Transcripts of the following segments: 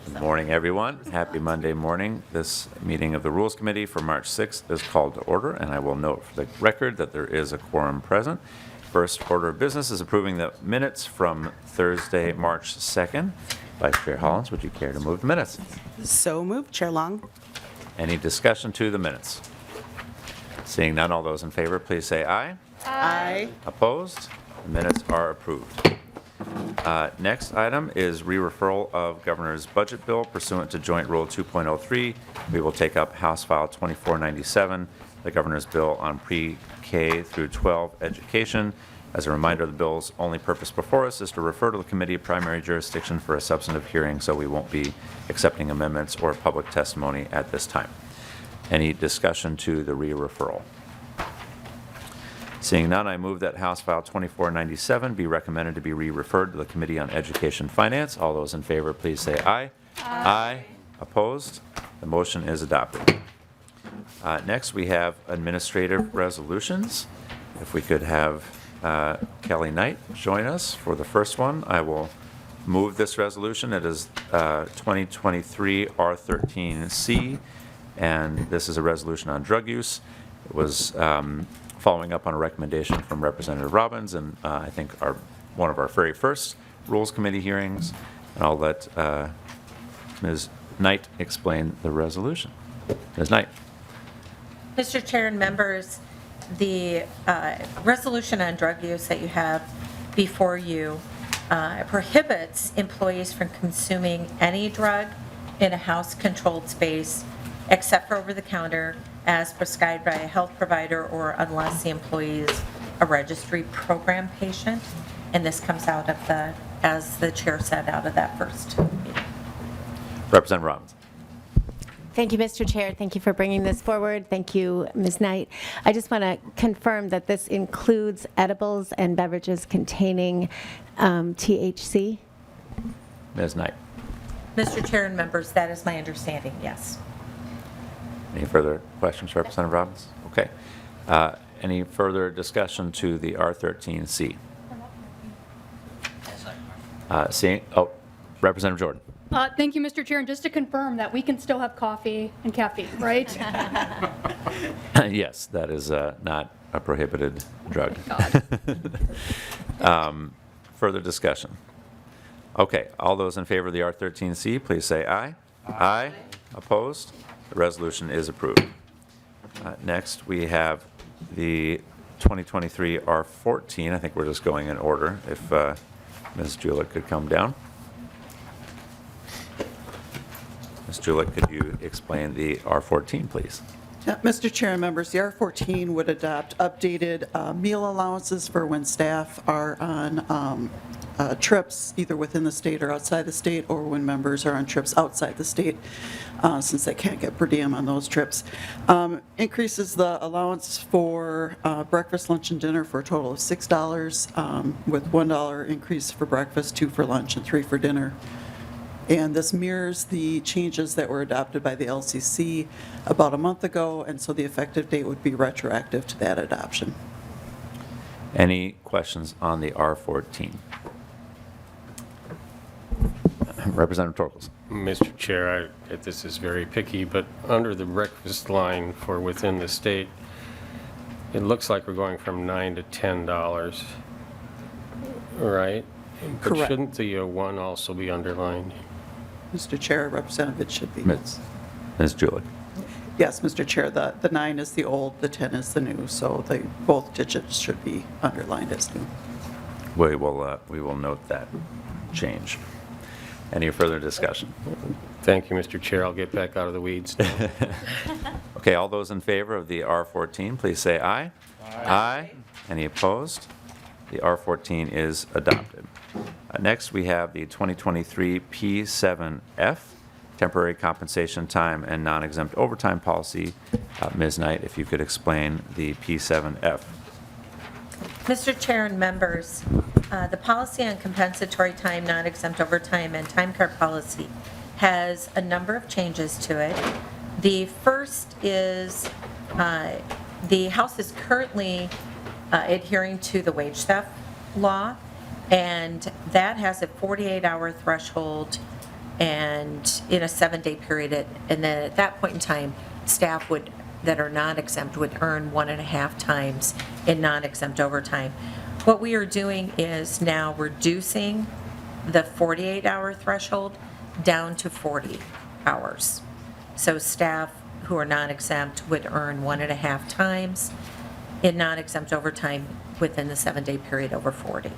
Good morning, everyone. Happy Monday morning. This meeting of the Rules Committee for March 6th is called to order, and I will note for the record that there is a quorum present. First order of business is approving the minutes from Thursday, March 2nd. Vice Chair Hollins, would you care to move the minutes? So moved, Chair Long. Any discussion to the minutes? Seeing none, all those in favor, please say aye. Aye. Opposed? The minutes are approved. Next item is re-referral of Governor's Budget Bill pursuant to Joint Rule 2.03. We will take up House File 2497, the Governor's Bill on pre-K through 12 education. As a reminder, the bill's only purpose before us is to refer to the committee of primary jurisdiction for a substantive hearing, so we won't be accepting amendments or public testimony at this time. Any discussion to the re-referral? Seeing none, I move that House File 2497 be recommended to be re-referred to the Committee on Education Finance. All those in favor, please say aye. Aye. Opposed? The motion is adopted. Next, we have administrative resolutions. If we could have Kelly Knight join us for the first one. I will move this resolution. It is 2023 R13C, and this is a resolution on drug use. It was following up on a recommendation from Representative Robbins, and I think one of our very first Rules Committee hearings. And I'll let Ms. Knight explain the resolution. Ms. Knight. Mr. Chair and members, the resolution on drug use that you have before you prohibits employees from consuming any drug in a house-controlled space except for over-the-counter as prescribed by a health provider or unless the employee is a registry program patient. And this comes out of as the chair said, out of that first meeting. Representative Robbins. Thank you, Mr. Chair. Thank you for bringing this forward. Thank you, Ms. Knight. I just want to confirm that this includes edibles and beverages containing THC. Ms. Knight. Mr. Chair and members, that is my understanding, yes. Any further questions, Representative Robbins? Okay. Any further discussion to the R13C? Representative Jordan. Thank you, Mr. Chair. And just to confirm that we can still have coffee and caffeine, right? Yes, that is not a prohibited drug. Further discussion? Okay, all those in favor of the R13C, please say aye. Aye. Opposed? The resolution is approved. Next, we have the 2023 R14. I think we're just going in order. If Ms. Julick could come down. Ms. Julick, could you explain the R14, please? Yeah, Mr. Chair and members, the R14 would adopt updated meal allowances for when staff are on trips either within the state or outside the state, or when members are on trips outside the state, since they can't get per diem on those trips. Increases the allowance for breakfast, lunch, and dinner for a total of $6, with $1 increase for breakfast, $2 for lunch, and $3 for dinner. And this mirrors the changes that were adopted by the LCC about a month ago, and so the effective date would be retroactive to that adoption. Any questions on the R14? Representative Torkels. Mr. Chair, this is very picky, but under the breakfast line for within the state, it looks like we're going from $9 to $10, right? But Correct. shouldn't the 1 also be underlined? Mr. Chair, Representative, it should be. Ms. Julick. Yes, Mr. Chair, the 9 is the old, the 10 is the new, so both digits should be underlined as new. We will note that change. Any further discussion? Thank you, Mr. Chair. I'll get back out of the weeds now. Okay, all those in favor of the R14, please say aye. Aye. Any opposed? The R14 is adopted. Next, we have the 2023 P7F, Temporary Compensation Time and Non-Exempt Overtime Policy. Ms. Knight, if you could explain the P7F. Mr. Chair and members, the policy on compensatory time, non-exempt overtime, and time card policy has a number of changes to it. The first is the House is currently adhering to the wage theft law, and that has a 48-hour threshold and in a 7-day period, and then at that point in time, staff that are non-exempt would earn 1.5 times in non-exempt overtime. What we are doing is now reducing the 48-hour threshold down to 40 hours. So staff who are non-exempt would earn 1.5 times in non-exempt overtime within the 7-day period over 40.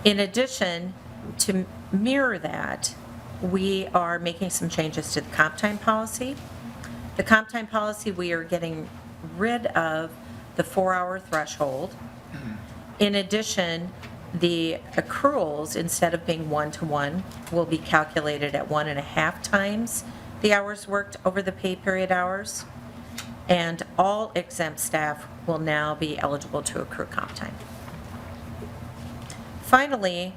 In addition, to mirror that, we are making some changes to the comp time policy. The comp time policy, we are getting rid of the 4-hour threshold. In addition, the accruals, instead of being 1-to-1, will be calculated at 1.5 times the hours worked over the pay period hours. And all exempt staff will now be eligible to accrue comp time. Finally,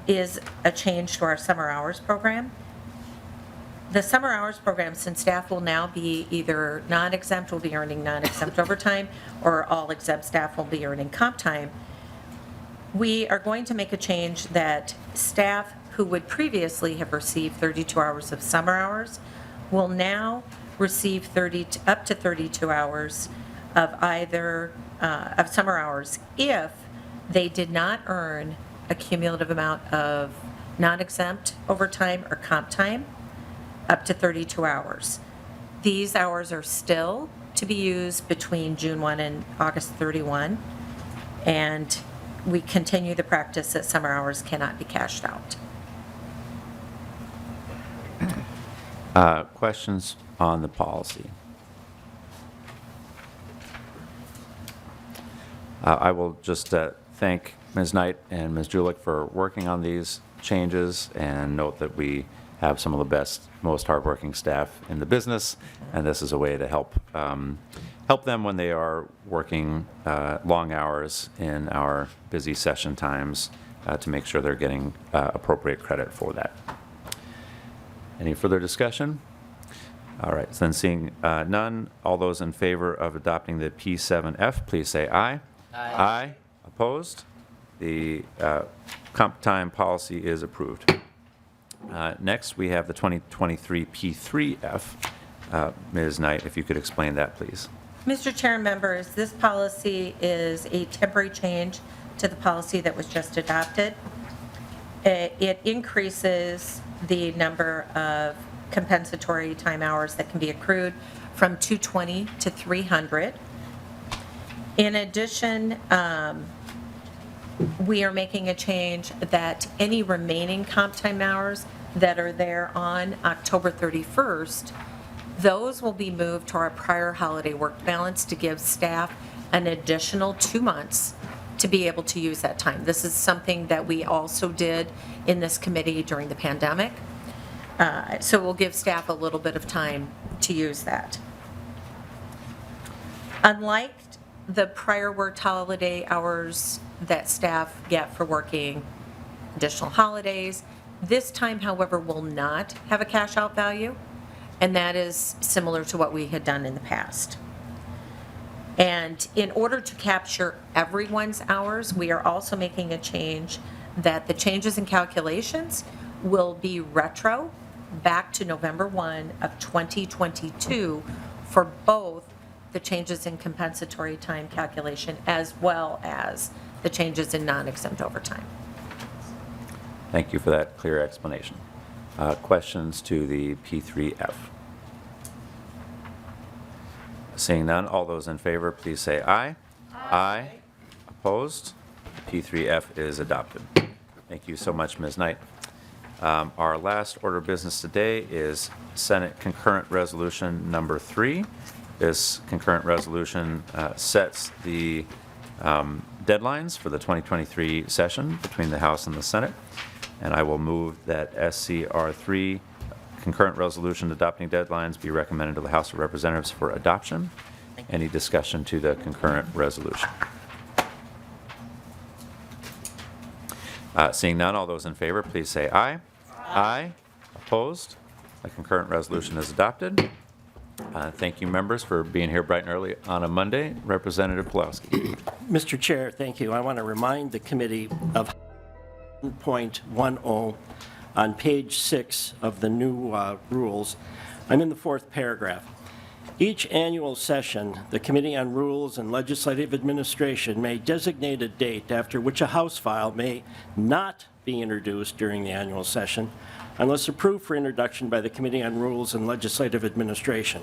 is a change to our summer hours program. The summer hours program, since staff will now be either non-exempt, will be earning non-exempt overtime, or all exempt staff will be earning comp time, we are going to make a change that staff who would previously have received 32 hours of summer hours will now receive up to 32 hours of either of summer hours if they did not earn a cumulative amount of non-exempt overtime or comp time up to 32 hours. These hours are still to be used between June 1 and August 31, and we continue the practice that summer hours cannot be cashed out. Questions on the policy? I will just thank Ms. Knight and Ms. Julik for working on these changes, and note that we have some of the best, most hardworking staff in the business, and this is a way to help them when they are working long hours in our busy session times to make sure they're getting appropriate credit for that. Any further discussion? All right, so then seeing none, all those in favor of adopting the P7F, please say aye. Aye. Opposed? The comp time policy is approved. Next, we have the 2023 P3F. Ms. Knight, if you could explain that, please. Mr. Chair and members, this policy is a temporary change to the policy that was just adopted. It increases the number of compensatory time hours that can be accrued from 220 to 300. In addition, we are making a change that any remaining comp time hours that are there on October 31st, those will be moved to our prior holiday work balance to give staff an additional 2 months to be able to use that time. This is something that we also did in this committee during the pandemic. So we'll give staff a little bit of time to use that. Unlike the prior worked holiday hours that staff get for working additional holidays, this time, however, will not have a cash out value, and that is similar to what we had done in the past. And in order to capture everyone's hours, we are also making a change that the changes in calculations will be retro back to November 1 of 2022 for both the changes in compensatory time calculation as well as the changes in non-exempt overtime. Thank you for that clear explanation. Questions to the P3F? Seeing none, all those in favor, please say aye. Aye. Opposed? P3F is adopted. Thank you so much, Ms. Knight. Our last order of business today is Senate Concurrent Resolution number 3. This concurrent resolution sets the deadlines for the 2023 session between the House and the Senate. And I will move that SCR3, concurrent resolution adopting deadlines, be recommended to the House of Representatives for adoption. Any discussion to the concurrent resolution? Seeing none, all those in favor, please say aye. Aye. Opposed? The concurrent resolution is adopted. Thank you, members, for being here bright and early on a Monday. Representative Pulowski. Mr. Chair, thank you. I want to remind the committee of 7.10 on page 6 of the new rules. I'm in the 4th paragraph. Each annual session, the Committee on Rules and Legislative Administration may designate a date after which a House file may not be introduced during the annual session unless approved for introduction by the Committee on Rules and Legislative Administration.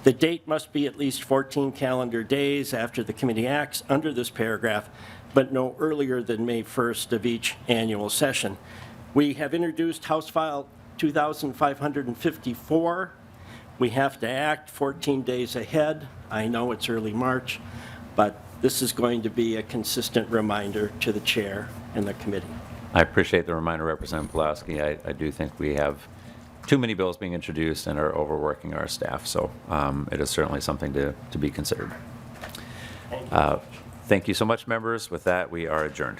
The date must be at least 14 calendar days after the committee acts under this paragraph, but no earlier than May 1st of each annual session. We have introduced House File 2554. We have to act 14 days ahead. I know it's early March, but this is going to be a consistent reminder to the chair and the committee. I appreciate the reminder, Representative Pulaski. I do think we have too many bills being introduced and are overworking our staff, so it is certainly something to be considered. Thank you so much, members. With that, we are adjourned.